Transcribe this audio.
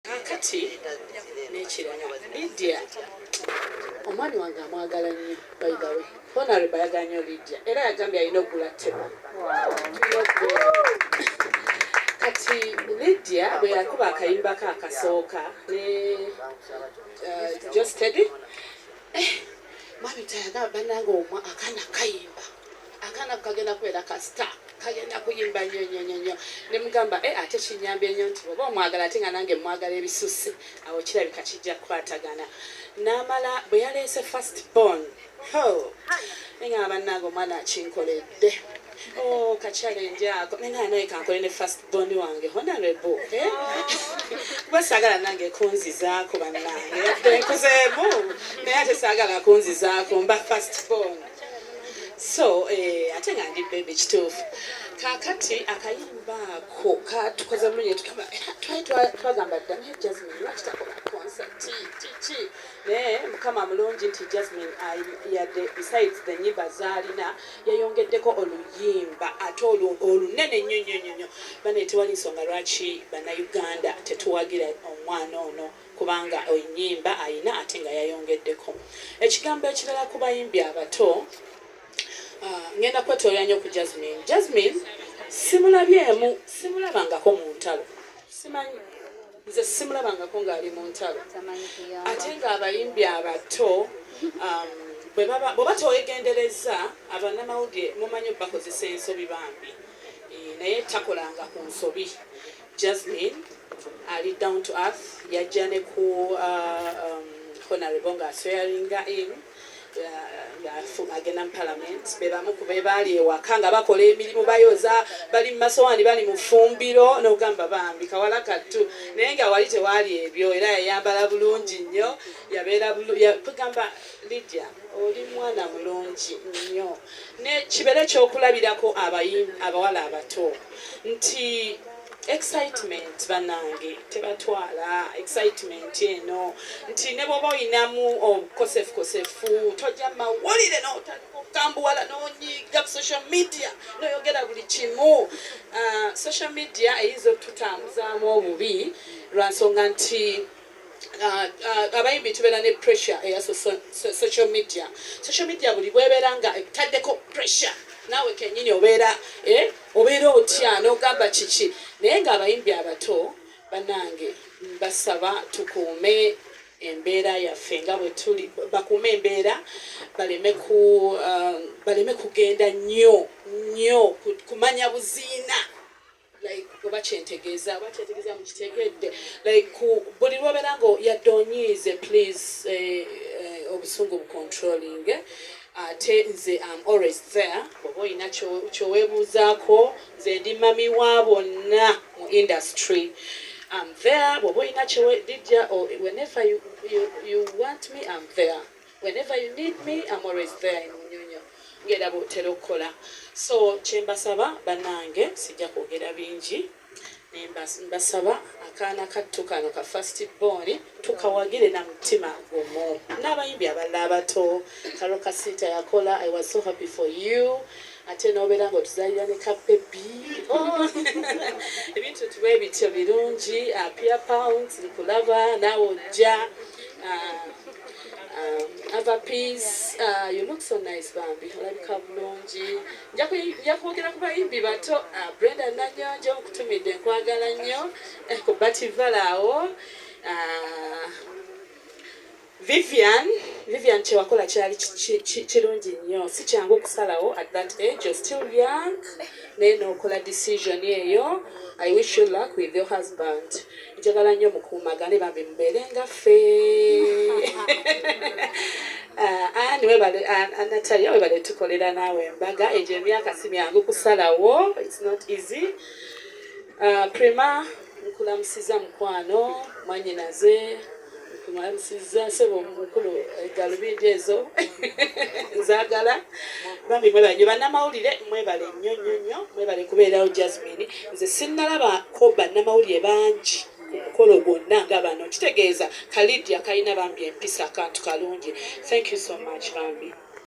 Kati n'ekirala Lydia omwani wange amwagala nnyo by the way. Honorable yagala nnyo Lydia era yagambye alina okugula ttebo. Kati Lydia bwe yakuba akayimba ke akasooka ne just steady mami tayagala bannange omwa akaana kayimba akaana kagenda kubeera kasita kagenda kuyimba nnyo ne mugamba ate kinyambye nnyo nti oba omwagala ate nga nange mwagala ebisusse awo kirabika kijja kukwatagana n'amala bwe yaleese first born nenga bannange omwana akinkoledde kachalenje ako nenga naye kankole ne first born wange honorable kuba saagala nange kunzizaako bannange yadde nkuzeemu naye ate saagala kunzizaako mba first born. So ate nga ndi baby kituufu kakati akayimba ako katukoze mulungi twagamba dda naye Jazimine lwaki takola concert ki naye mukama mulungi nti Jazimine yadde besides the nyimba zaalina yayongeddeko oluyimba ate olunene nnyo bane tewali nsonga lwaki bannayuganda tetuwagira omwana ono kubanga ennyimba ayina ate nga yayongeddeko. Ekigambo ekirala ku bayimbi abato ngenda kwetoola nnyo ku Jazimine. Jazimine simulabyemu simulabangako mu ntalo simanyi nze simulabangako ng'ali mu ntalo ate ng'abayimbi abato bw'oba towegendereza abannamawulire mumanyi bakozesa ensobi bambi naye takolanga ku nsobi. Jazimine ali down to earth yajja ne ku honorable nga swearinga in agenda mu parliament bebamu ku bebaali ewaka nga bakola emirimu bayoza bali mu masowaani bali mu ffumbiro n'ogamba bambi kawala kattu naye nga wali tewaali ebyo era yayambala bulungi nnyo yabeera tugamba Lydia oli mwana mulungi nnyo ne kibeere ekyokulabirako abawala abato nti excitement bannange tebatwala excitement eno nti ne bwoba oyinamu obukosefukosefu tojja mawulire nokambuwala nonyiga ku social media noyogera buli kimu. Social media eyinza otutambuzaamu obubi lwansonga nti abayimbi tubeera ne pressure eya social media. Social media buli bwebeera nga etaddeko pressure naawe kennyini obeera otya n'ogamba kiki naye ng'abayimbi abato bannange basaba tukuume embeera yaffe nga bwe tuli bakuume embeera baleme kugenda nnyo kumanya buziina like oba kyentegeeza mu kitegedde like buli lwobeera nga yadonyiize please obusungu bucontrolling ate nze am always there bw'oba oyina kyoweebuuzaako nze ndi mami wa bonna mu industry I'm there bw'oba oyina Lydia whenever you want me I'm there whenever you need me I'm always there Nyonyo ngera bw'otera okukola. So kyembasaba bannange sijja kwogera bingi mbasaba akaana kattu kano ka first born tukawagire na mutima gumu n'abayimbi abalala abato Karo Kasita yakola I was so happy for you ate n'obeera nga otuzaalira ne kabebi ebintu tuwe bityo birungi apia pounds likulaba naawe ojja have a peace. You look so nice, Bambi. Olabika bulungi. Nja kwogera ku bayimbi bato. Brenda Nanyonjo nkutumidde nkwagala nnyo. Ku Bativala awo. Vivian kyewakola kyali kirungi nnyo. Si kyangu okusalawo at that age. You're still young. Naye n'okola decision eyo. I wish you luck with your husband. Njagala nnyo mukuumagane bambi mubeere nga ffe. Natalia webale tukolera naawe embaga egyo emyaka si myangu kusalawo. It's not easy. Prima nkulamusiza mukwano mwanyinaze nkulamusiza sebo mukulu galubindi ezo nzaagala bambi mwebale bannamawulire mwebale nnyo mwebale kubeerawo Jazimine nze sinnalabako bannamawulire bangi mukolo gwonna nga bano kitegeeza Lydia kalina bambi empisa akantu kalungi. Thank you so much bambi.